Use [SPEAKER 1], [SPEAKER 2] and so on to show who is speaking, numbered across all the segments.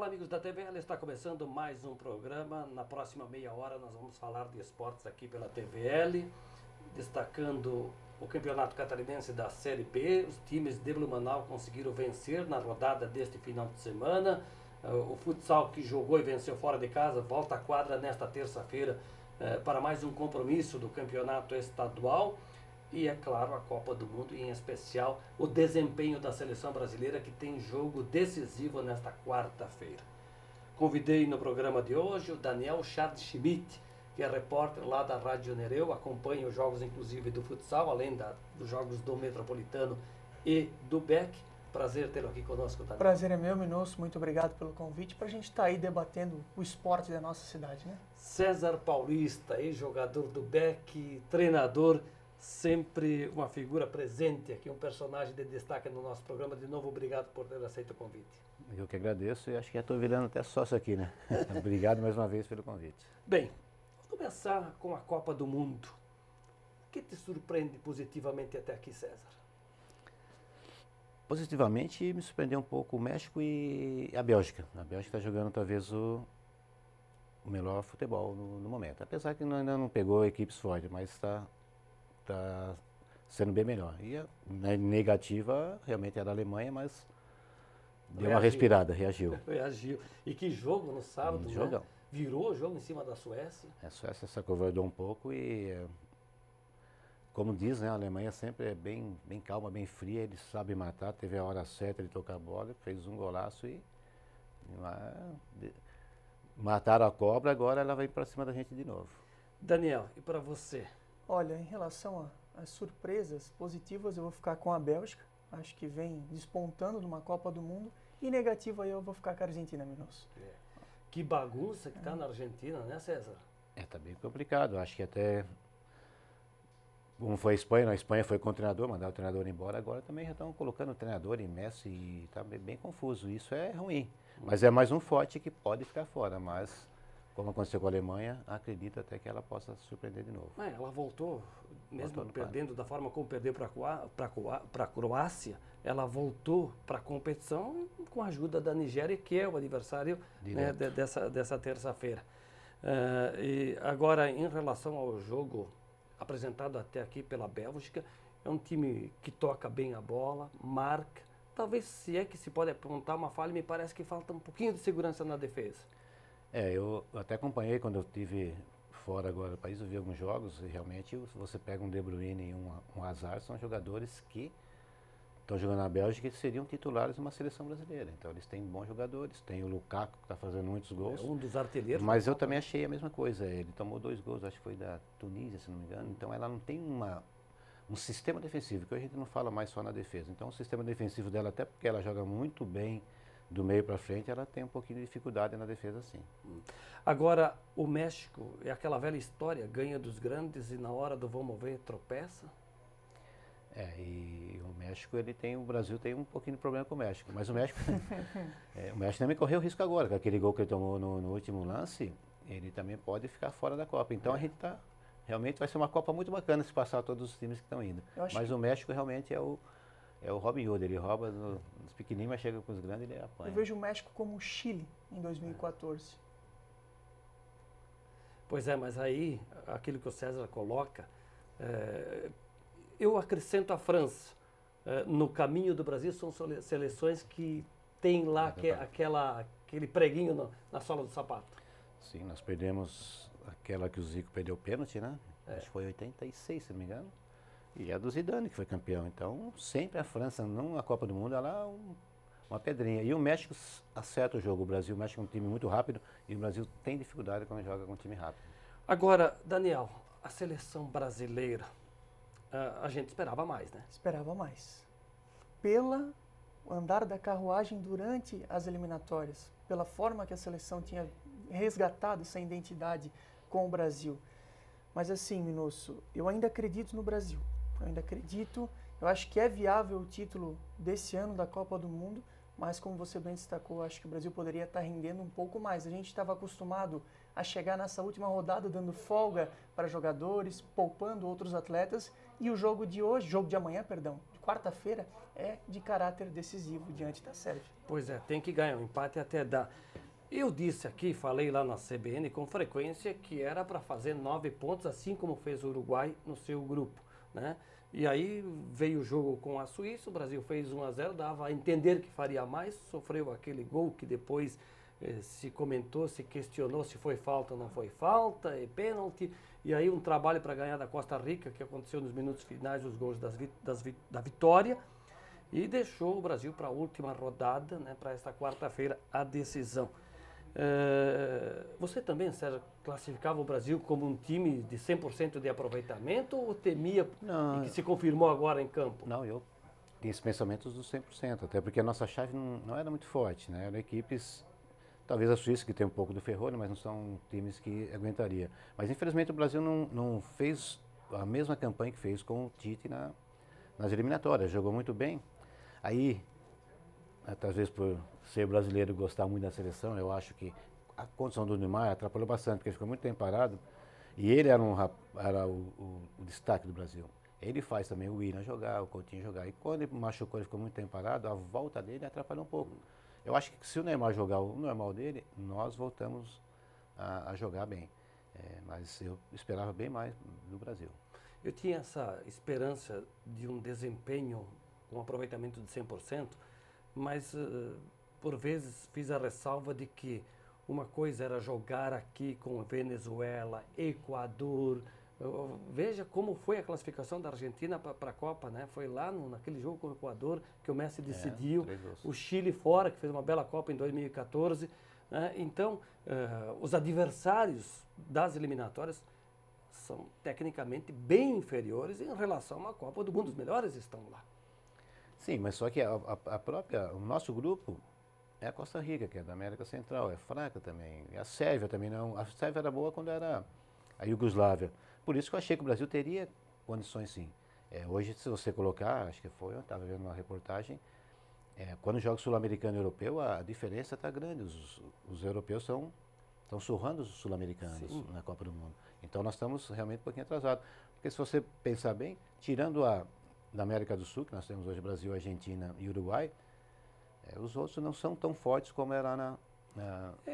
[SPEAKER 1] amigos da TVL, está começando mais um programa. Na próxima meia hora nós vamos falar de esportes aqui pela TVL, destacando o Campeonato Catarinense da Série B. Os times de Blumenau conseguiram vencer na rodada deste final de semana. O futsal, que jogou e venceu fora de casa, volta à quadra nesta terça-feira para mais um compromisso do Campeonato Estadual. E, é claro, a Copa do Mundo, e em especial o desempenho da seleção brasileira, que tem jogo decisivo nesta quarta-feira. Convidei no programa de hoje o Daniel Charles Schmidt, que é repórter lá da Rádio Nereu, acompanha os jogos inclusive do futsal, além dos jogos do Metropolitano e do BEC. Prazer tê-lo aqui conosco, Daniel.
[SPEAKER 2] Prazer é meu, Minosso. Muito obrigado pelo convite para a gente estar aí debatendo o esporte da nossa cidade, né?
[SPEAKER 1] César Paulista, ex-jogador do BEC, treinador, sempre uma figura presente aqui, um personagem de destaque no nosso programa. De novo, obrigado por ter aceito o convite.
[SPEAKER 3] Eu que agradeço e acho que já estou virando até sócio aqui, né? Obrigado mais uma vez pelo convite.
[SPEAKER 1] Bem, vamos começar com a Copa do Mundo. O que te surpreende positivamente até aqui, César?
[SPEAKER 3] Positivamente me surpreendeu um pouco o México e a Bélgica. A Bélgica está jogando talvez o melhor futebol no momento. Apesar que ainda não pegou equipes fortes, mas está sendo bem melhor. E a negativa realmente era a Alemanha, mas deu uma respirada, reagiu.
[SPEAKER 1] Reagiu. E que jogo no sábado, né?
[SPEAKER 3] Jogão.
[SPEAKER 1] Virou o jogo em cima da Suécia.
[SPEAKER 3] A Suécia se acovardou um pouco e, como diz, né, a Alemanha sempre é bem calma, bem fria, eles sabem matar, teve a hora certa de tocar a bola, fez um golaço e mataram a cobra, agora ela vai para cima da gente de novo.
[SPEAKER 1] Daniel, e para você?
[SPEAKER 2] Olha, em relação às surpresas positivas, eu vou ficar com a Bélgica. Acho que vem despontando numa Copa do Mundo. E negativa, eu vou ficar com a Argentina, Minosso.
[SPEAKER 1] Que bagunça que está na Argentina, né, César?
[SPEAKER 3] Tá bem complicado. Acho que até, como foi a Espanha foi com o treinador, mandaram o treinador embora, agora também já estão colocando o treinador em Messi e está bem confuso. Isso é ruim. Mas é mais um forte que pode ficar fora, mas como aconteceu com a Alemanha, acredito até que ela possa surpreender de novo.
[SPEAKER 1] Ela voltou, mesmo
[SPEAKER 3] Voltou
[SPEAKER 1] perdendo da forma como perdeu para a Croácia, ela voltou para a competição com a ajuda da Nigéria, que é o adversário, né, dessa terça-feira. E agora, em relação ao jogo apresentado até aqui pela Bélgica, é um time que toca bem a bola, marca. Talvez, se é que se pode apontar uma falha, me parece que falta um pouquinho de segurança na defesa.
[SPEAKER 3] Eu até acompanhei quando eu estive fora agora do país, eu vi alguns jogos e realmente você pega um De Bruyne e um Hazard, são jogadores que estão jogando na Bélgica e seriam titulares de uma seleção brasileira. Então eles têm bons jogadores, tem o Lukaku que está fazendo muitos gols.
[SPEAKER 1] É um dos artilheiros.
[SPEAKER 3] Mas eu também achei a mesma coisa, ele tomou 2 gols, acho que foi da Tunísia, se não me engano, então ela não tem um sistema defensivo, que a gente não fala mais só na defesa. Então o sistema defensivo dela, até porque ela joga muito bem do meio para frente, ela tem um pouquinho de dificuldade na defesa, sim.
[SPEAKER 1] Agora, o México é aquela velha história, ganha dos grandes e na hora do vamos ver tropeça?
[SPEAKER 3] E o México, o Brasil tem um pouquinho de problema com o México, mas o México também correu risco agora, com aquele gol que ele tomou no último lance, ele também pode ficar fora da Copa. Então a gente realmente vai ser uma Copa muito bacana se passar todos os times que estão indo. Mas o México realmente é o Robin Hood, ele rouba dos pequenininhos, mas chega com os grandes e ele apanha.
[SPEAKER 2] Eu vejo o México como o Chile em 2014.
[SPEAKER 1] Pois é, mas aí, aquilo que o César coloca, eu acrescento a França. No caminho do Brasil são seleções que tem lá aquele preguinho na sola do sapato.
[SPEAKER 3] Sim, nós perdemos aquela que o Zico perdeu o pênalti, né? Acho que foi em 86, se não me engano. E a do Zidane, que foi campeão. Então, sempre a França, na Copa do Mundo, ela é uma pedrinha. E o México acerta o jogo. O México é um time muito rápido e o Brasil tem dificuldade quando joga com um time rápido.
[SPEAKER 1] Agora, Daniel, a seleção brasileira, a gente esperava mais, né?
[SPEAKER 2] Esperava mais. Pelo andar da carruagem durante as eliminatórias, pela forma que a seleção tinha resgatado essa identidade com o Brasil. Mas assim, Minosso, eu ainda acredito no Brasil. Eu acho que é viável o título desse ano da Copa do Mundo, mas como você bem destacou, acho que o Brasil poderia estar rendendo um pouco mais. A gente estava acostumado a chegar nessa última rodada dando folga para jogadores, poupando outros atletas, e o jogo de hoje, jogo de amanhã, perdão, quarta-feira é de caráter decisivo diante da Sérvia.
[SPEAKER 1] Pois é, tem que ganhar, um empate até dá. Eu disse aqui, falei lá na CBN com frequência que era para fazer 9 pontos, assim como fez o Uruguai no seu grupo, né? E aí veio o jogo com a Suíça, o Brasil fez 1-0, dava a entender que faria mais, sofreu aquele gol que depois se comentou, se questionou se foi falta ou não foi falta, é pênalti, e aí um trabalho para ganhar da Costa Rica, que aconteceu nos minutos finais, os gols da vitória, e deixou o Brasil para a última rodada, né, para esta quarta-feira, a decisão. Você também, Sérgio, classificava o Brasil como um time de 100% de aproveitamento ou temia e que se confirmou agora em campo?
[SPEAKER 3] Não, eu tinha esse pensamento dos 100%, até porque a nossa chave não era muito forte, né? Eram equipes, talvez a Suíça, que tem um pouco do Ferrolho, mas não são times que aguentaria. Mas infelizmente o Brasil não fez a mesma campanha que fez com o Tite nas eliminatórias, jogou muito bem. Aí, às vezes por ser brasileiro e gostar muito da seleção, eu acho que a condição do Neymar atrapalhou bastante, porque ele ficou muito tempo parado e ele era o destaque do Brasil. Ele faz também o Willian jogar, o Coutinho jogar. E quando ele machucou, ele ficou muito tempo parado, a volta dele atrapalhou um pouco. Eu acho que se o Neymar jogar o normal dele, nós voltamos a jogar bem. Mas eu esperava bem mais do Brasil.
[SPEAKER 1] Eu tinha essa esperança de um desempenho, um aproveitamento de 100%, mas por vezes fiz a ressalva de que uma coisa era jogar aqui com Venezuela, Equador. Veja como foi a classificação da Argentina para a Copa, né? Foi lá naquele jogo com o Equador que o Messi decidiu. O Chile fora, que fez uma bela Copa em 2014. Né? Então, os adversários das eliminatórias são tecnicamente bem inferiores em relação a uma Copa do Mundo. Os melhores estão lá.
[SPEAKER 3] Sim, mas só que o nosso grupo é a Costa Rica, que é da América Central, é fraca também. E a Sérvia também não. A Sérvia era boa quando era a Iugoslávia. Por isso que eu achei que o Brasil teria condições sim. Hoje, se você colocar, acho que foi, eu estava vendo uma reportagem, quando joga sul-americano e europeu, a diferença está grande. Os europeus estão surrando os sul-americanos na Copa do Mundo. Então nós estamos realmente um pouquinho atrasados. Porque se você pensar bem, tirando da América do Sul, que nós temos hoje Brasil, Argentina e Uruguai, os outros não são tão fortes como era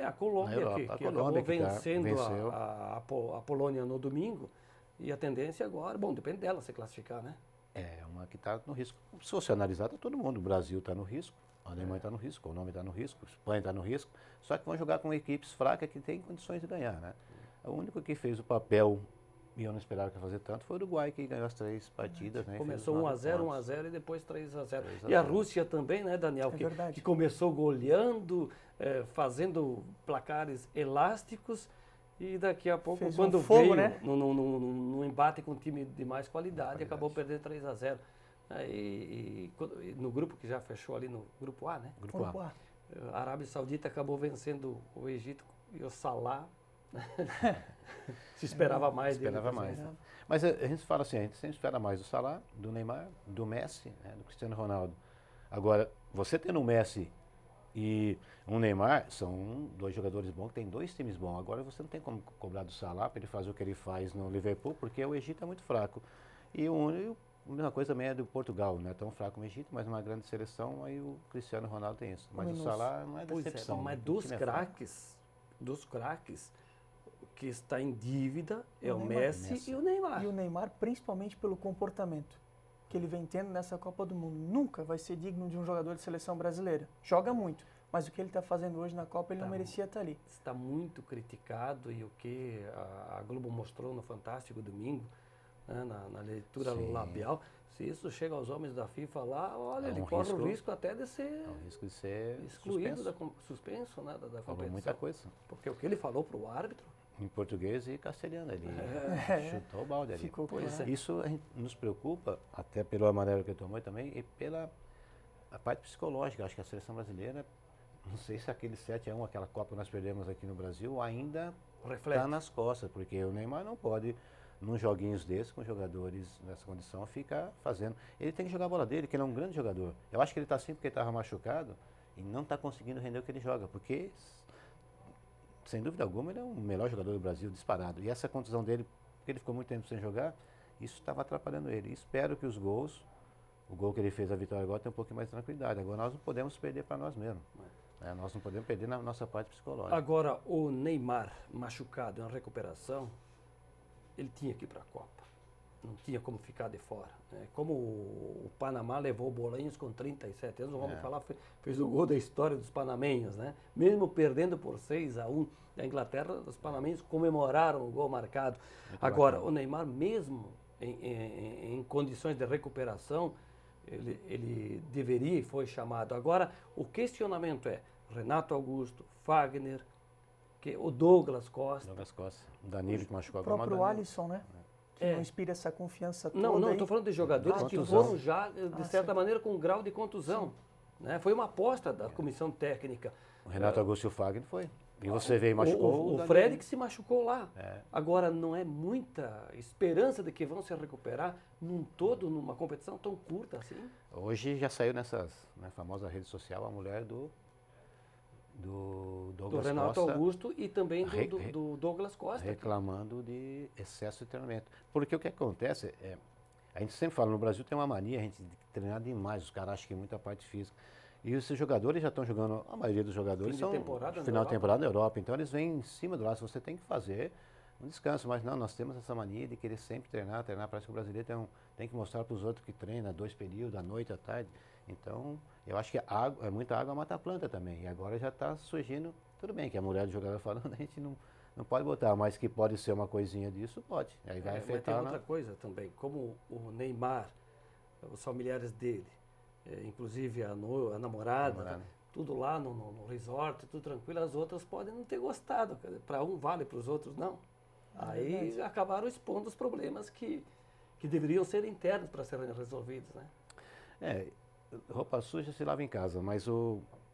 [SPEAKER 1] a Colômbia, que acabou vencendo a Polônia no domingo, e a tendência agora, bom, depende dela se classificar, né?
[SPEAKER 3] É uma que está no risco. Se você analisar, está todo mundo. O Brasil está no risco, a Alemanha está no risco, a Colômbia está no risco, a Espanha está no risco, só que vão jogar com equipes fracas que têm condições de ganhar, né? O único que fez o papel, e eu não esperava que ia fazer tanto, foi o Uruguai, que ganhou as 3 partidas. Né,
[SPEAKER 1] começou 1-0, 1-0 e depois 3-0. E a Rússia também, né, Daniel? Que começou goleando, fazendo placares elásticos, e daqui a pouco, quando veio, né, no embate com um time de mais qualidade, acabou perdendo 3-0. E no grupo que já fechou ali, no grupo A, né?
[SPEAKER 3] Grupo A.
[SPEAKER 1] A Arábia Saudita acabou vencendo o Egito e o Salah. Se esperava mais dele.
[SPEAKER 3] Esperava mais. Né? Mas a gente fala assim, a gente sempre espera mais do Salah, do Neymar, do Messi, né, do Cristiano Ronaldo. Agora, você tendo um Messi e um Neymar, são 2 jogadores bons, que tem 2 times bons. Agora você não tem como cobrar do Salah para ele fazer o que ele faz no Liverpool, porque o Egito é muito fraco. E a mesma coisa também é do Portugal, não é tão fraco como o Egito, mas uma grande seleção, aí o Cristiano Ronaldo tem isso. Mas o Salah não é decepção.
[SPEAKER 1] Mas dos craques, o que está em dívida é o Messi e o Neymar.
[SPEAKER 2] E o Neymar, principalmente pelo comportamento que ele vem tendo nessa Copa do Mundo. Nunca vai ser digno de um jogador de seleção brasileira. Joga muito, mas o que ele está fazendo hoje na Copa, ele não merecia estar ali.
[SPEAKER 1] Está muito criticado, e o que a Globo mostrou no Fantástico domingo, né, na leitura labial, se isso chega aos homens da FIFA lá, olha, ele corre o risco até de ser,
[SPEAKER 3] risco de ser
[SPEAKER 1] excluído, suspenso, né, da competição.
[SPEAKER 3] Falou muita coisa.
[SPEAKER 1] Porque o que ele falou para o árbitro,
[SPEAKER 3] em português e castelhano, ele chutou o balde ali.
[SPEAKER 2] Ficou
[SPEAKER 3] Isso nos preocupa, até pelo amarelo que ele tomou também, e pela parte psicológica. Acho que a seleção brasileira, não sei se aquele 7-1, aquela Copa que nós perdemos aqui no Brasil, ainda está nas costas, porque o Neymar não pode, num joguinhos desses, com jogadores nessa condição, ficar fazendo. Ele tem que jogar a bola dele, que ele é um grande jogador. Eu acho que ele está assim porque ele estava machucado e não está conseguindo render o que ele joga, porque sem dúvida alguma, ele é o melhor jogador do Brasil, disparado. E essa contusão dele, porque ele ficou muito tempo sem jogar, isso estava atrapalhando ele. Espero que os gols o gol que ele fez a vitória agora tem um pouquinho mais de tranquilidade. Agora nós não podemos perder para nós mesmos. Nós não podemos perder na nossa parte psicológica.
[SPEAKER 1] Agora, o Neymar machucado em recuperação, ele tinha que ir para a Copa. Não tinha como ficar de fora. Como o Panamá levou o Bolanhos com 37 anos, vamos falar, fez o gol da história dos panamenhos, né? Mesmo perdendo por 6-1 da Inglaterra, os panamenhos comemoraram o gol marcado. Agora, o Neymar, mesmo em condições de recuperação, ele deveria e foi chamado. Agora, o questionamento é Renato Augusto, Fagner, o Douglas Costa.
[SPEAKER 3] O Danilo que machucou
[SPEAKER 2] O
[SPEAKER 3] agora.
[SPEAKER 2] próprio Alisson, né? Que não inspira essa confiança toda.
[SPEAKER 1] Não,
[SPEAKER 2] aí.
[SPEAKER 1] estou falando de jogadores que foram já, de certa maneira, com um grau de contusão. Né? Foi uma aposta da comissão técnica.
[SPEAKER 3] O Renato Augusto e o Fagner foi. E você veio e machucou.
[SPEAKER 1] O Fred que se machucou lá. Agora, não é muita esperança de que vão se recuperar numa competição tão curta assim?
[SPEAKER 3] Hoje já saiu nessa famosa rede social a mulher do Douglas
[SPEAKER 1] Renato
[SPEAKER 3] Costa,
[SPEAKER 1] Augusto e também do Douglas Costa.
[SPEAKER 3] Reclamando de excesso de treinamento. Porque o que acontece a gente sempre fala, no Brasil tem uma mania, a gente treinar demais, os caras acham que é muita parte física. E esses jogadores já estão jogando, a maioria dos jogadores são final de temporada na Europa, então eles vêm em cima do laço, você tem que fazer um descanso, mas não, nós temos essa mania de querer sempre treinar, parece que o brasileiro tem que mostrar para os outros que treina 2 períodos, à noite, à tarde. Então, eu acho que muita água mata a planta também. E agora já está surgindo, tudo bem que a mulher do jogador falando, a gente não pode botar, mas que pode ser uma coisinha disso, pode. Aí vai afetar.
[SPEAKER 1] Mas tem outra coisa também, como o Neymar, os familiares dele, inclusive a namorada, tudo lá no resort, tudo tranquilo, as outras podem não ter gostado. Para um vale, para os outros não. Aí acabaram expondo os problemas que deveriam ser internos para serem resolvidos, né?
[SPEAKER 3] Roupa suja se lava em casa, mas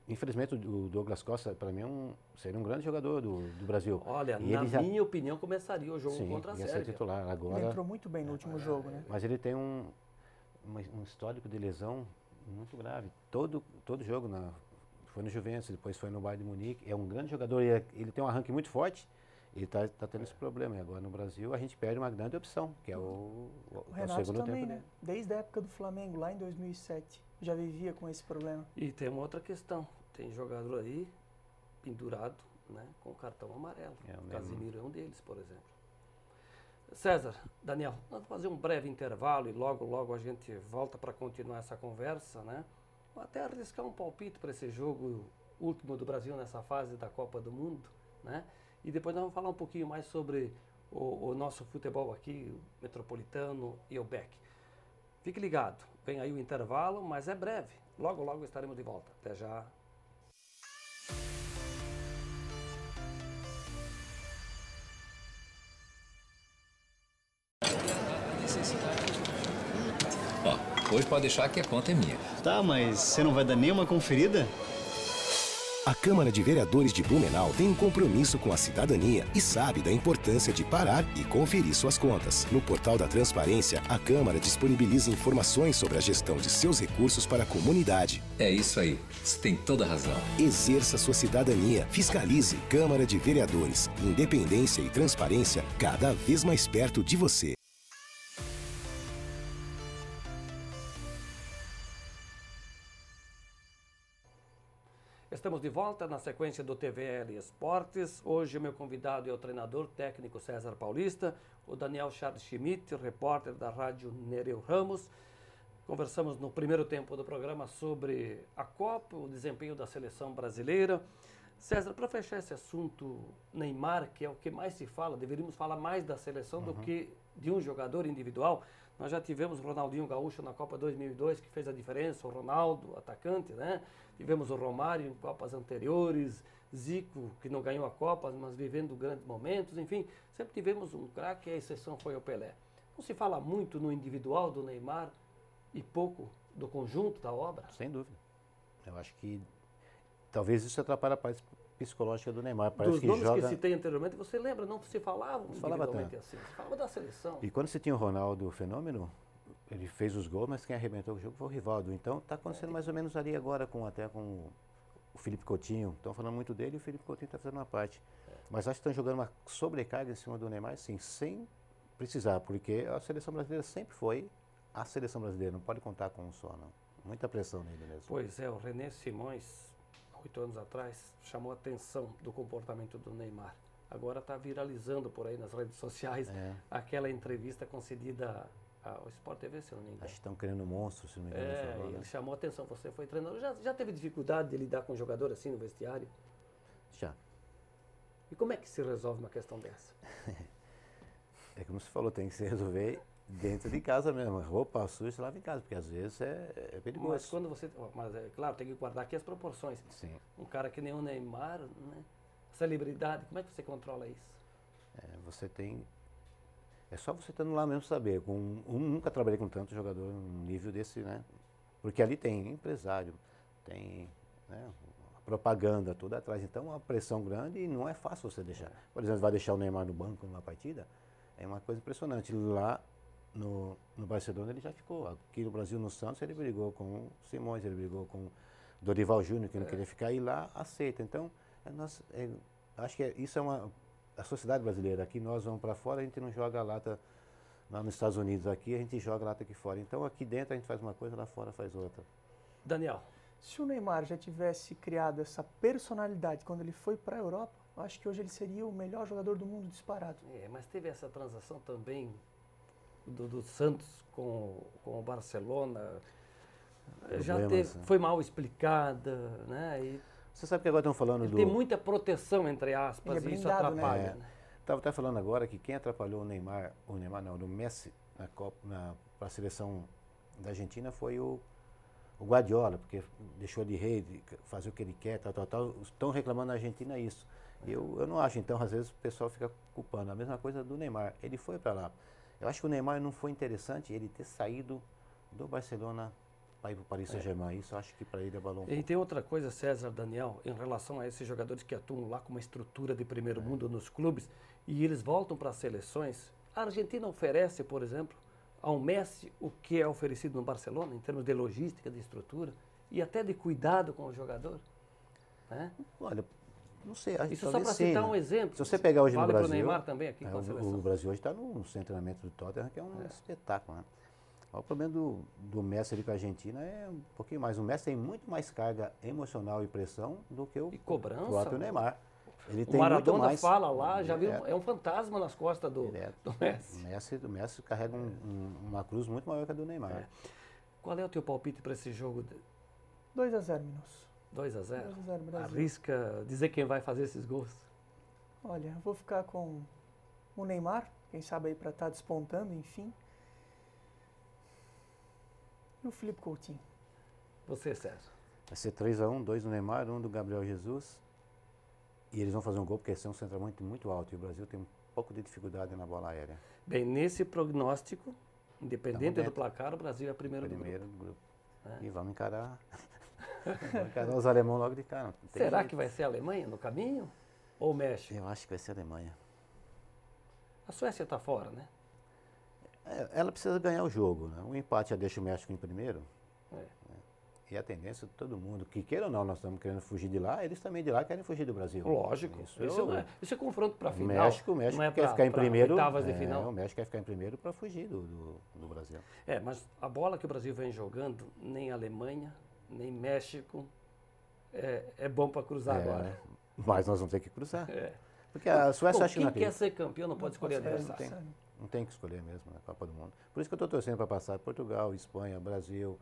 [SPEAKER 3] infelizmente o Douglas Costa, para mim, seria um grande jogador do Brasil.
[SPEAKER 1] Olha, minha opinião, começaria o jogo contra a Sérvia.
[SPEAKER 3] Ser titular agora.
[SPEAKER 2] Ele entrou muito bem no último jogo, né?
[SPEAKER 3] Mas ele tem um histórico de lesão muito grave. Todo jogo foi no Juventus, depois foi no Bayern de Munique. É um grande jogador, ele tem um arranque muito forte. Ele está tendo esse problema. E agora no Brasil a gente perde uma grande opção, que é o
[SPEAKER 2] Renato
[SPEAKER 3] segundo
[SPEAKER 2] também,
[SPEAKER 3] tempo.
[SPEAKER 2] né? Desde a época do Flamengo, lá em 2007, já vivia com esse problema.
[SPEAKER 1] E tem uma outra questão. Tem jogador aí pendurado, né, com cartão amarelo. O Casimiro é um deles, por exemplo. César, Daniel, nós vamos fazer um breve intervalo e logo a gente volta para continuar essa conversa, né? Vou até arriscar um palpite para esse jogo último do Brasil nessa fase da Copa do Mundo, né? E depois nós vamos falar um pouquinho mais sobre o nosso futebol aqui, o Metropolitano e o Beck. Fique ligado, vem aí o intervalo, mas é breve. Logo estaremos de volta. Até já.
[SPEAKER 4] Ó, hoje pode deixar que a conta é minha.
[SPEAKER 5] Tá, mas você não vai dar nenhuma conferida?
[SPEAKER 6] A Câmara de Vereadores de Blumenau tem um compromisso com a cidadania e sabe da importância de parar e conferir suas contas. No portal da Transparência, a Câmara disponibiliza informações sobre a gestão de seus recursos para a comunidade.
[SPEAKER 4] É isso aí, você tem toda a razão.
[SPEAKER 6] Exerça sua cidadania, fiscalize. Câmara de Vereadores, independência e transparência cada vez mais perto de você.
[SPEAKER 1] Estamos de volta na sequência do TVL Esportes. Hoje o meu convidado é o treinador técnico César Paulista, o Daniel Charles Schmidt, repórter da Rádio Nereu Ramos. Conversamos no primeiro tempo do programa sobre a Copa, o desempenho da seleção brasileira. César, para fechar esse assunto, Neymar, que é o que mais se fala, deveríamos falar mais da seleção do que de um jogador individual. Nós já tivemos o Ronaldinho Gaúcho na Copa 2002, que fez a diferença, o Ronaldo, atacante, né? Tivemos o Romário em Copas anteriores, Zico, que não ganhou a Copa, mas vivendo grandes momentos, enfim, sempre tivemos um craque, a exceção foi o Pelé. Não se fala muito no individual do Neymar e pouco do conjunto da obra?
[SPEAKER 3] Sem dúvida. Eu acho que talvez isso atrapalhe a parte psicológica do Neymar.
[SPEAKER 1] Parece dos nomes que citei anteriormente, você lembra? Não se falava individualmente assim, se falava da seleção.
[SPEAKER 3] E quando você tinha o Ronaldo, o fenômeno, ele fez os gols, mas quem arrebentou o jogo foi o Rivaldo. Então está acontecendo mais ou menos ali agora, até com o Felipe Coutinho. Estão falando muito dele e o Felipe Coutinho está fazendo uma parte. Mas acho que estão jogando uma sobrecarga em cima do Neymar, sim, sem precisar, porque a seleção brasileira sempre foi a seleção brasileira, não pode contar com um só, não. Muita pressão nele mesmo.
[SPEAKER 1] Pois é, o René Simões, 8 anos atrás, chamou a atenção do comportamento do Neymar. Agora está viralizando por aí nas redes sociais aquela entrevista concedida ao Sport TV, se eu não me engano.
[SPEAKER 3] Acho que estão querendo um monstro, se não me engano. Falou, né?
[SPEAKER 1] Ele chamou a atenção, você foi treinador. Já teve dificuldade de lidar com um jogador assim no vestiário?
[SPEAKER 3] Já.
[SPEAKER 1] E como é que se resolve uma questão dessa?
[SPEAKER 3] É como você falou, tem que se resolver dentro de casa mesmo. Roupa suja, você lava em casa, porque às vezes é perigoso.
[SPEAKER 1] Mas quando você... Mas é claro, tem que guardar aqui as proporções.
[SPEAKER 3] Sim.
[SPEAKER 1] Um cara que nem o Neymar, né? Celebridade, como é que você controla isso?
[SPEAKER 3] Você tem... É só você estando lá mesmo saber. Nunca trabalhei com tanto jogador num nível desse, né? Porque ali tem empresário, tem, né, propaganda, tudo atrás. Então, uma pressão grande e não é fácil você deixar. Por exemplo, vai deixar o Neymar no banco numa partida, é uma coisa impressionante. Lá no Barcelona ele já ficou. Aqui no Brasil, no Santos, ele brigou com o Simões, ele brigou com o Dorival Júnior, que não queria ficar, e lá aceita. Então, acho que isso é a sociedade brasileira. Aqui nós vamos para fora, a gente não joga lata lá nos Estados Unidos. Aqui a gente joga lata aqui fora. Então, aqui dentro a gente faz uma coisa, lá fora faz outra.
[SPEAKER 1] Daniel.
[SPEAKER 2] Se o Neymar já tivesse criado essa personalidade quando ele foi para a Europa, acho que hoje ele seria o melhor jogador do mundo disparado.
[SPEAKER 1] Mas teve essa transação também do Santos com o Barcelona. Foi mal explicada, né? E
[SPEAKER 3] você sabe que agora estão falando
[SPEAKER 1] tem muita proteção, entre aspas, e isso atrapalha. Né?
[SPEAKER 3] Estava até falando agora que quem atrapalhou o Messi para a seleção da Argentina foi o Guardiola, porque deixou de rede, fazer o que ele quer, tal. Estão reclamando na Argentina isso. Eu não acho, então, às vezes o pessoal fica culpando. A mesma coisa do Neymar, ele foi para lá. Eu acho que o Neymar não foi interessante ele ter saído do Barcelona para ir para o Paris Saint-Germain. Isso eu acho que para ele abalou um pouco.
[SPEAKER 1] E tem outra coisa, César, Daniel, em relação a esses jogadores que atuam lá com uma estrutura de primeiro mundo nos clubes e eles voltam para as seleções. A Argentina oferece, por exemplo, ao Messi o que é oferecido no Barcelona, em termos de logística, de estrutura e até de cuidado com o jogador. Né?
[SPEAKER 3] Olha, não sei.
[SPEAKER 1] Isso só para citar um exemplo.
[SPEAKER 3] Se você pegar hoje no Brasil,
[SPEAKER 1] pro Neymar também aqui com a seleção.
[SPEAKER 3] O Brasil hoje está no treinamento do Tottenham, que é um espetáculo. Né? O problema do Messi ali com a Argentina é um pouquinho mais. O Messi tem muito mais carga emocional e pressão do que o próprio Neymar. Ele tem
[SPEAKER 1] Maradona
[SPEAKER 3] muito mais,
[SPEAKER 1] fala lá, já viu, é um fantasma nas costas do Messi.
[SPEAKER 3] O Messi carrega uma cruz muito maior que a do Neymar.
[SPEAKER 1] Qual é o teu palpite para esse jogo?
[SPEAKER 2] 2-0, Minos.
[SPEAKER 1] 2-0?
[SPEAKER 2] 2-0, Brasil.
[SPEAKER 1] Arrisca dizer quem vai fazer esses gols?
[SPEAKER 2] Olha, eu vou ficar com o Neymar, quem sabe aí para estar despontando, enfim. E o Felipe Coutinho.
[SPEAKER 1] Você, César?
[SPEAKER 3] Vai ser 3-1, 2 do Neymar, 1 do Gabriel Jesus. E eles vão fazer um gol porque esse é um centroavante muito alto e o Brasil tem um pouco de dificuldade na bola aérea.
[SPEAKER 1] Bem, nesse prognóstico, independente do placar, o Brasil é primeiro do grupo.
[SPEAKER 3] E vamos encarar os alemães logo de cara.
[SPEAKER 1] Será que vai ser a Alemanha no caminho? Ou o México?
[SPEAKER 3] Eu acho que vai ser a Alemanha.
[SPEAKER 1] A Suécia está fora, né?
[SPEAKER 3] Ela precisa ganhar o jogo. Né? O empate já deixa o México em primeiro. E a tendência de todo mundo, que queira ou não, nós estamos querendo fugir de lá, eles também de lá querem fugir do Brasil.
[SPEAKER 1] Lógico. Isso é confronto para a final.
[SPEAKER 3] O México quer ficar em primeiro.
[SPEAKER 1] De final.
[SPEAKER 3] O México quer ficar em primeiro para fugir do Brasil.
[SPEAKER 1] Mas a bola que o Brasil vem jogando, nem Alemanha, nem México, é bom para cruzar agora.
[SPEAKER 3] Mas nós vamos ter que cruzar. Porque a Suécia acha que
[SPEAKER 1] quem quer ser campeão não pode escolher adversário.
[SPEAKER 3] Não tem que escolher mesmo na Copa do Mundo. Por isso que eu estou torcendo para passar Portugal, Espanha, Brasil.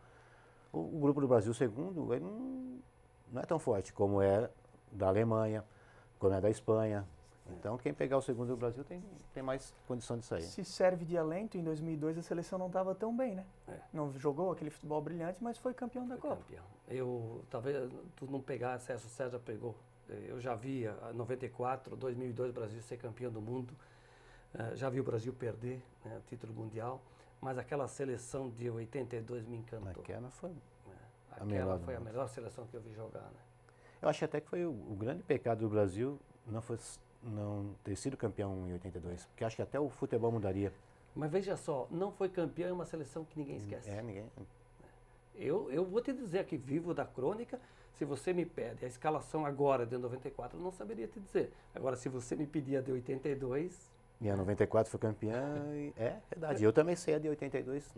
[SPEAKER 3] O grupo do Brasil, segundo, ele não é tão forte como é da Alemanha, como é da Espanha. Então, quem pegar o segundo do Brasil tem mais condição de sair.
[SPEAKER 2] Se serve de alento, em 2002 a seleção não estava tão bem, né? Não jogou aquele futebol brilhante, mas foi campeão da Copa.
[SPEAKER 1] Talvez tu não pegasse, o César pegou. Eu já vi em 94, 2002 o Brasil ser campeão do mundo. Já vi o Brasil perder o título mundial. Mas aquela seleção de 82 me encantou.
[SPEAKER 3] Aquela foi
[SPEAKER 1] a melhor seleção que eu vi jogar. Né?
[SPEAKER 3] Eu acho até que foi o grande pecado do Brasil não ter sido campeão em 82. Porque acho que até o futebol mudaria.
[SPEAKER 1] Mas veja só, não foi campeão em uma seleção que ninguém esquece.
[SPEAKER 3] Ninguém.
[SPEAKER 1] Eu vou te dizer aqui, vivo da crônica, se você me pede a escalação agora de 94, eu não saberia te dizer. Agora, se você me pedir a de 82...
[SPEAKER 3] E a 94 foi campeã, é verdade. Eu também sei a de 82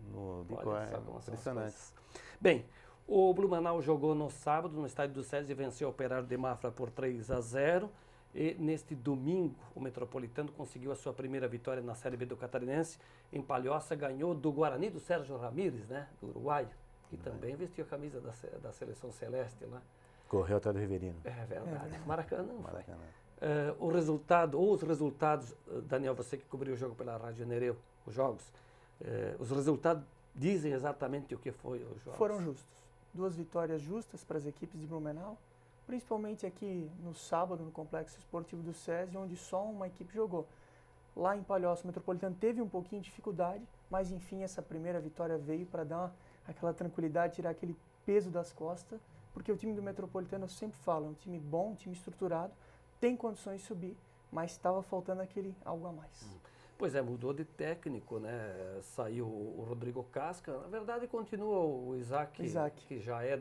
[SPEAKER 3] no bico.
[SPEAKER 1] Olha
[SPEAKER 3] É
[SPEAKER 1] só como são as
[SPEAKER 3] impressionante.
[SPEAKER 1] coisas. Bem, o Blumenau jogou no sábado no estádio do SESI e venceu o Operário de Mafra por 3-0. E neste domingo, o Metropolitano conseguiu a sua primeira vitória na Série B do Catarinense. Em Palhoça, ganhou do Guarani do Sérgio Ramírez, né, do uruguaio, que também vestiu a camisa da Seleção Celeste lá.
[SPEAKER 3] Correu até do Riverino.
[SPEAKER 1] É verdade. Maracanã não foi.
[SPEAKER 3] Maracanã.
[SPEAKER 1] Os resultados, Daniel, você que cobriu o jogo pela Rádio Nereu, os jogos, os resultados dizem exatamente o que foi os jogos.
[SPEAKER 2] Foram justos. 2 vitórias justas para as equipes de Blumenau, principalmente aqui no sábado, no Complexo Esportivo do SESI, onde só uma equipe jogou. Lá em Palhoça, o Metropolitano teve um pouquinho de dificuldade, mas enfim, essa primeira vitória veio para dar aquela tranquilidade, tirar aquele peso das costas, porque o time do Metropolitano, eu sempre falo, é um time bom, um time estruturado, tem condições de subir, mas estava faltando aquele algo a mais.
[SPEAKER 1] Pois é, mudou de técnico, né? Saiu o Rodrigo Casca. Na verdade, continua o Isaac. Que já é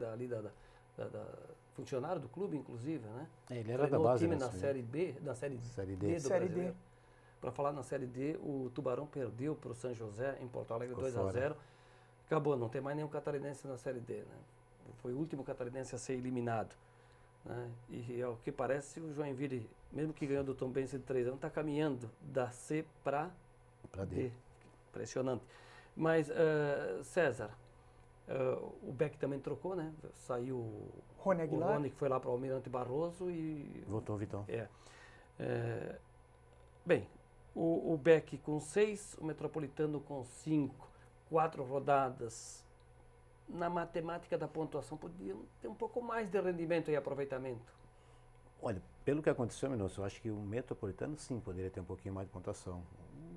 [SPEAKER 1] funcionário do clube, inclusive, né?
[SPEAKER 3] Ele era da
[SPEAKER 1] Treinou
[SPEAKER 3] base,
[SPEAKER 1] o time
[SPEAKER 3] né?
[SPEAKER 1] na Série B, na Série
[SPEAKER 3] Série
[SPEAKER 1] D
[SPEAKER 3] D.
[SPEAKER 1] do
[SPEAKER 2] Série D.
[SPEAKER 1] Brasileiro. Para falar na Série D, o Tubarão perdeu para o São José em Porto Alegre,
[SPEAKER 3] Ficou
[SPEAKER 1] 2-0. Acabou, não tem mais nenhum catarinense na Série D, né? Foi o último catarinense a ser eliminado, né? E ao que parece, o Joinville, mesmo que ganhou do Tombense de 3 anos, está caminhando da C para D. Impressionante. Mas, César, o Beck também trocou, né? Saiu
[SPEAKER 2] Rony Aguilar.
[SPEAKER 1] o Rony, que foi lá para o Almirante Barroso e...
[SPEAKER 3] Voltou o Vitão.
[SPEAKER 1] Bem, o Beck com 6, o Metropolitano com 5, 4 rodadas. Na matemática da pontuação, podiam ter um pouco mais de rendimento e aproveitamento.
[SPEAKER 3] Olha, pelo que aconteceu, Minosso, eu acho que o Metropolitano sim poderia ter um pouquinho mais de pontuação.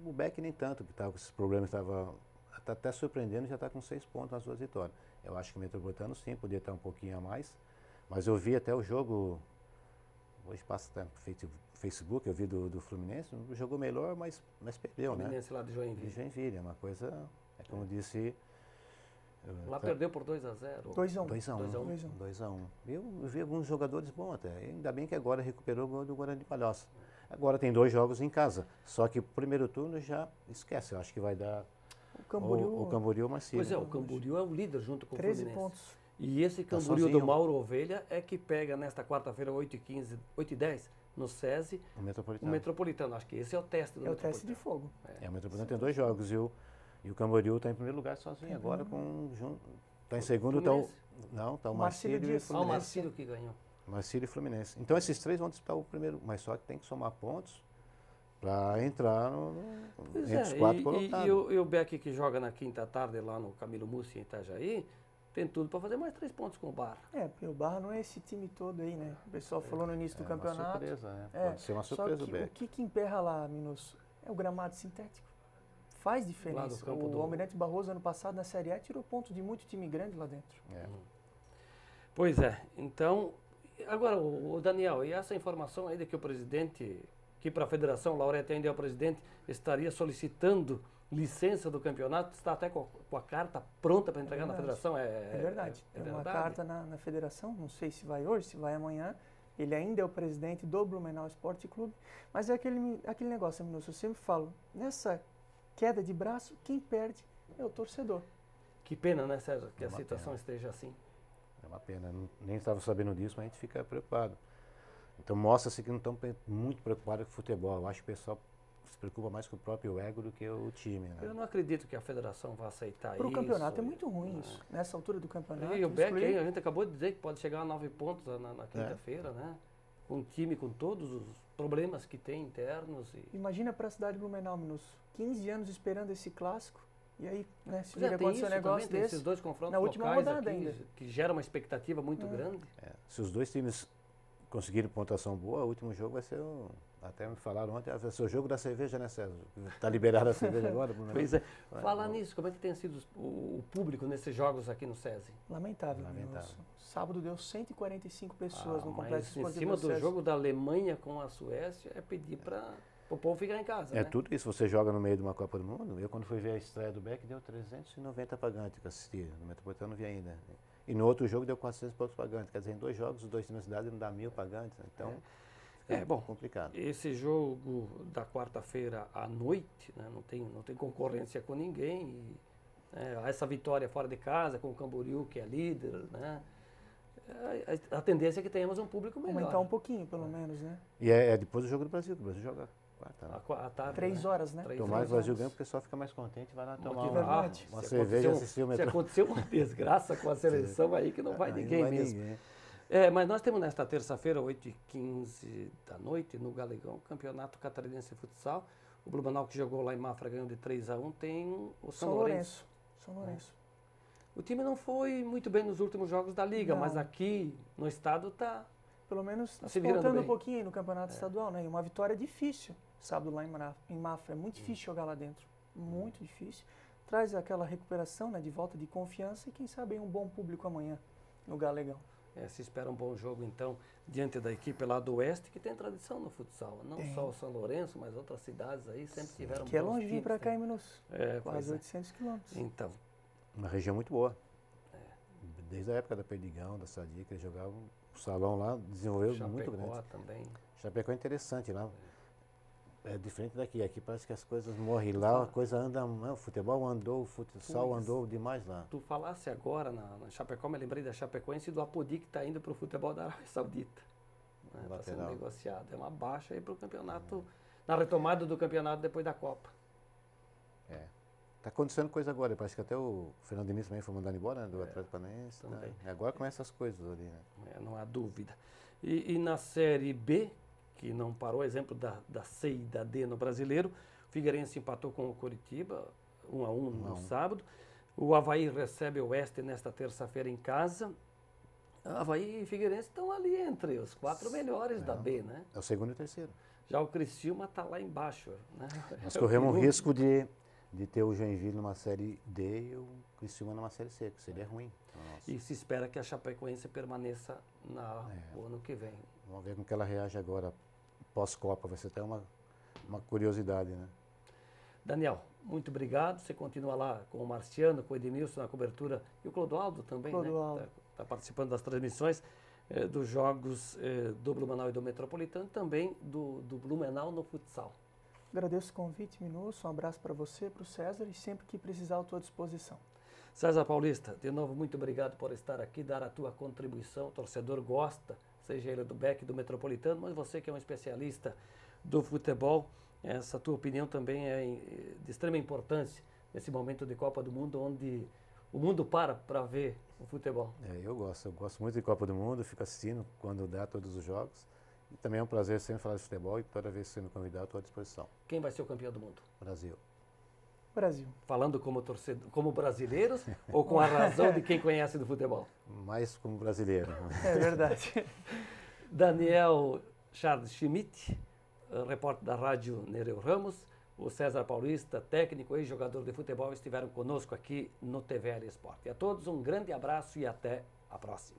[SPEAKER 3] O Beck nem tanto, que estava com esses problemas, estava até surpreendendo, já está com 6 pontos nas 2 vitórias. Eu acho que o Metropolitano sim poderia estar um pouquinho a mais, mas eu vi até o jogo, hoje passa até no Facebook, eu vi do Fluminense, jogou melhor, mas perdeu, né?
[SPEAKER 1] Fluminense lá de Joinville.
[SPEAKER 3] De Joinville, é uma coisa, como disse...
[SPEAKER 1] Lá perdeu por 2-0.
[SPEAKER 2] 2-1.
[SPEAKER 3] 2-1. Eu vi alguns jogadores bons até. Ainda bem que agora recuperou o gol do Guarani de Palhoça. Agora tem 2 jogos em casa. Só que o primeiro turno já esquece. Eu acho que vai dar o Camboriú ou o Marcílio.
[SPEAKER 1] Pois é, o Camboriú é o líder junto com o
[SPEAKER 2] 13
[SPEAKER 1] Fluminense.
[SPEAKER 2] pontos.
[SPEAKER 1] E esse
[SPEAKER 3] Tá
[SPEAKER 1] Camboriú do
[SPEAKER 3] sozinho.
[SPEAKER 1] Mauro Ovelha é que pega nesta quarta-feira, 8h15, 8h10, no SESI,
[SPEAKER 3] O
[SPEAKER 1] o
[SPEAKER 3] Metropolitano.
[SPEAKER 1] Metropolitano. Acho que esse é o teste do
[SPEAKER 2] É o
[SPEAKER 1] Metropolitano.
[SPEAKER 2] teste de fogo.
[SPEAKER 3] O Metropolitano tem 2 jogos. E o Camboriú está em primeiro lugar sozinho agora. Está em segundo, está o
[SPEAKER 2] Marcílio
[SPEAKER 3] Marcílio e o
[SPEAKER 2] Dias.
[SPEAKER 1] Ah, o
[SPEAKER 3] Fluminense.
[SPEAKER 1] Marcílio que ganhou.
[SPEAKER 3] Marcílio e Fluminense. Então esses 3 vão disputar o primeiro, mas só que tem que somar pontos para entrar entre os 4 colocados.
[SPEAKER 1] E o Beck que joga na quinta tarde lá no Camilo Mussi em Itajaí, tem tudo para fazer mais 3 pontos com o Barra.
[SPEAKER 2] Porque o Barra não é esse time todo aí, né? O pessoal falou no início do
[SPEAKER 3] Uma
[SPEAKER 2] campeonato.
[SPEAKER 3] surpresa, né? Pode ser uma
[SPEAKER 2] Só
[SPEAKER 3] surpresa o
[SPEAKER 2] que
[SPEAKER 3] Beck.
[SPEAKER 2] o que emperra lá, Minosso, é o gramado sintético. Faz diferença.
[SPEAKER 1] Lá do campo
[SPEAKER 2] O
[SPEAKER 1] do-
[SPEAKER 2] Almirante Barroso, ano passado, na Série A, tirou ponto de muito time grande lá dentro.
[SPEAKER 1] Pois é, então, agora o Daniel, e essa informação aí de que o presidente, que para a federação, Laurete ainda é o presidente, estaria solicitando licença do campeonato, está até com a carta pronta para entregar na
[SPEAKER 2] verdade.
[SPEAKER 1] federação,
[SPEAKER 2] É verdade.
[SPEAKER 1] É
[SPEAKER 2] Tem uma
[SPEAKER 1] verdade?
[SPEAKER 2] carta na federação, não sei se vai hoje, se vai amanhã. Ele ainda é o presidente do Blumenau Esporte Clube. Mas é aquele negócio, Minosso, eu sempre falo, nessa queda de braço, quem perde é o torcedor.
[SPEAKER 1] Que pena, né, César, que
[SPEAKER 3] É
[SPEAKER 1] a
[SPEAKER 3] uma
[SPEAKER 1] situação
[SPEAKER 3] pena.
[SPEAKER 1] esteja assim.
[SPEAKER 3] É uma pena, nem estava sabendo disso, mas a gente fica preocupado. Então mostra-se que não estão muito preocupados com o futebol. Eu acho que o pessoal se preocupa mais com o próprio ego do que o time. Né?
[SPEAKER 1] Eu não acredito que a federação vá aceitar
[SPEAKER 2] Para o
[SPEAKER 1] isso.
[SPEAKER 2] campeonato é muito ruim isso. Nessa altura do campeonato.
[SPEAKER 1] E o Beck,
[SPEAKER 2] excluir-
[SPEAKER 1] hein, a gente acabou de dizer que pode chegar a 9 pontos na quinta-feira, né? Um time com todos os problemas que tem internos.
[SPEAKER 2] Imagina para a cidade de Blumenau, Minosso, 15 anos esperando esse clássico. E aí, né, se
[SPEAKER 1] Pois é,
[SPEAKER 2] vira
[SPEAKER 1] tem
[SPEAKER 2] acontecer um
[SPEAKER 1] isso
[SPEAKER 2] negócio
[SPEAKER 1] também, tem
[SPEAKER 2] desse.
[SPEAKER 1] esses 2 confrontos
[SPEAKER 2] na última
[SPEAKER 1] locais
[SPEAKER 2] rodada
[SPEAKER 1] aqui,
[SPEAKER 2] ainda.
[SPEAKER 1] que gera uma expectativa muito grande.
[SPEAKER 3] Se os 2 times conseguirem pontuação boa, o último jogo vai ser até me falaram ontem, vai ser o jogo da cerveja, né, César? Está liberada a cerveja agora?
[SPEAKER 1] Pois é. Falar nisso, como é que tem sido o público nesses jogos aqui no SESI?
[SPEAKER 2] Lamentável.
[SPEAKER 3] Lamentável.
[SPEAKER 2] Minosso. Sábado deu 145 pessoas no Complexo
[SPEAKER 1] Mas em
[SPEAKER 2] Esportivo
[SPEAKER 1] cima do
[SPEAKER 2] SESI.
[SPEAKER 1] jogo da Alemanha com a Suécia, é pedir para o povo ficar em casa,
[SPEAKER 3] É
[SPEAKER 1] né?
[SPEAKER 3] tudo isso, você joga no meio de uma Copa do Mundo. Eu, quando fui ver a estreia do Beck, deu 390 pagantes para assistir. No Metropolitano não vi ainda. E no outro jogo deu 400 poucos pagantes. Quer dizer, em 2 jogos, os 2 times da cidade não dá 1000 pagantes. Então,
[SPEAKER 1] Bom,
[SPEAKER 3] complicado.
[SPEAKER 1] esse jogo da quarta-feira à noite, né, não tem concorrência com ninguém Essa vitória fora de casa com o Camboriú, que é líder, né? A tendência é que tenhamos um público melhor.
[SPEAKER 2] Aumentar um pouquinho, pelo menos, né?
[SPEAKER 3] E é depois do jogo do Brasil, que o Brasil joga quarta. Né?
[SPEAKER 1] À tarde,
[SPEAKER 2] 3 horas, né?
[SPEAKER 3] Tomara que o Brasil ganhe, porque o pessoal fica mais contente, vai lá tomar uma
[SPEAKER 1] Se
[SPEAKER 3] cerveja e
[SPEAKER 1] aconteceu-
[SPEAKER 3] assistir o
[SPEAKER 1] Se
[SPEAKER 3] metrô.
[SPEAKER 1] aconteceu uma desgraça com a seleção aí, que não vai
[SPEAKER 3] Aí
[SPEAKER 1] ninguém
[SPEAKER 3] não vai
[SPEAKER 1] mesmo.
[SPEAKER 3] ninguém.
[SPEAKER 1] Mas nós temos nesta terça-feira, 8h15 da noite, no Galegão, Campeonato Catarinense de Futsal. O Blumenau, que jogou lá em Mafra, ganhou de 3-1, tem o São Lourenço.
[SPEAKER 2] São Lourenço.
[SPEAKER 1] O time não foi muito bem nos últimos jogos da Liga,
[SPEAKER 2] Não.
[SPEAKER 1] mas aqui no estado está...
[SPEAKER 2] Pelo menos
[SPEAKER 1] Tá se virando
[SPEAKER 2] despontando
[SPEAKER 1] bem.
[SPEAKER 2] um pouquinho aí no campeonato estadual, né? E uma vitória difícil, sábado lá em Mafra. É muito difícil jogar lá dentro. Muito difícil. Traz aquela recuperação, né, de volta de confiança e quem sabe aí um bom público amanhã no Galegão.
[SPEAKER 1] Se espera um bom jogo, então, diante da equipe lá do Oeste, que tem tradição no futsal. Não
[SPEAKER 2] Tem.
[SPEAKER 1] só o São Lourenço, mas outras cidades aí sempre tiveram
[SPEAKER 2] Que é
[SPEAKER 1] bons
[SPEAKER 2] longe vir
[SPEAKER 1] times,
[SPEAKER 2] para
[SPEAKER 1] né?
[SPEAKER 2] cá em Minas.
[SPEAKER 1] Pois
[SPEAKER 2] Quase
[SPEAKER 1] é.
[SPEAKER 2] 800 quilômetros.
[SPEAKER 1] Então,
[SPEAKER 3] Uma região muito boa. Desde a época da Perdigão, da Sadia, que eles jogavam, o salão lá desenvolveu muito grande.
[SPEAKER 1] Chapecó também.
[SPEAKER 3] Chapecó é interessante lá. É diferente daqui. Aqui parece que as coisas morrem lá, a coisa anda. O futebol andou, o futsal
[SPEAKER 1] Pois.
[SPEAKER 3] andou demais lá.
[SPEAKER 1] Tu falasse agora na Chapecó, me lembrei da Chapecoense e do Apodi, que está indo para o futebol da Arábia Saudita. Está sendo
[SPEAKER 3] Lateral.
[SPEAKER 1] negociado. É uma baixa aí para o campeonato, na retomada do campeonato depois da Copa.
[SPEAKER 3] Está acontecendo coisa agora. Parece que até o Fernando Diniz também foi mandado embora, né, do Atlético Paranaense.
[SPEAKER 1] também.
[SPEAKER 3] Né? Agora começam as coisas ali, né?
[SPEAKER 1] Não há dúvida. E na Série B, que não parou, exemplo da C e da D no Brasileiro, o Figueirense empatou com o Coritiba, 1-1 no sábado. O Avaí recebe o Oeste nesta terça-feira em casa. Avaí e Figueirense estão ali entre os 4 melhores da B, né?
[SPEAKER 3] É o segundo e o terceiro.
[SPEAKER 1] Já o Criciúma está lá embaixo, né?
[SPEAKER 3] Nós corremos o risco de ter o Joinville numa série D e o Criciúma numa série C, que seria ruim. Nossa.
[SPEAKER 1] E se espera que a Chapecoense permaneça o ano que vem.
[SPEAKER 3] Vamos ver como que ela reage agora, pós-Copa. Vai ser até uma curiosidade, né?
[SPEAKER 1] Daniel, muito obrigado. Você continua lá com o Marciano, com o Edmilson na cobertura e o Clodoaldo também,
[SPEAKER 2] Clodoaldo.
[SPEAKER 1] né? Está participando das transmissões dos jogos do Blumenau e do Metropolitano, também do Blumenau no futsal.
[SPEAKER 2] Agradeço o convite, Minusso. Um abraço para você, para o César e sempre que precisar, à tua disposição.
[SPEAKER 1] César Paulista, de novo, muito obrigado por estar aqui, dar a tua contribuição. O torcedor gosta, seja ele do BEC, do Metropolitano, mas você que é um especialista do futebol, essa tua opinião também é de extrema importância nesse momento de Copa do Mundo, onde o mundo para ver o futebol.
[SPEAKER 3] Eu gosto muito de Copa do Mundo, fico assistindo quando dá todos os jogos. E também é um prazer sempre falar de futebol e toda vez que você me convidar, estou à disposição.
[SPEAKER 1] Quem vai ser o campeão do mundo?
[SPEAKER 3] Brasil.
[SPEAKER 2] Brasil.
[SPEAKER 1] Falando como brasileiros ou com a razão de quem conhece do futebol?
[SPEAKER 3] Mais como brasileiro.
[SPEAKER 2] É verdade.
[SPEAKER 1] Daniel Charles Schmidt, repórter da Rádio Nereu Ramos, o César Paulista, técnico e jogador de futebol, estiveram conosco aqui no TVL Esporte. E a todos um grande abraço e até a próxima.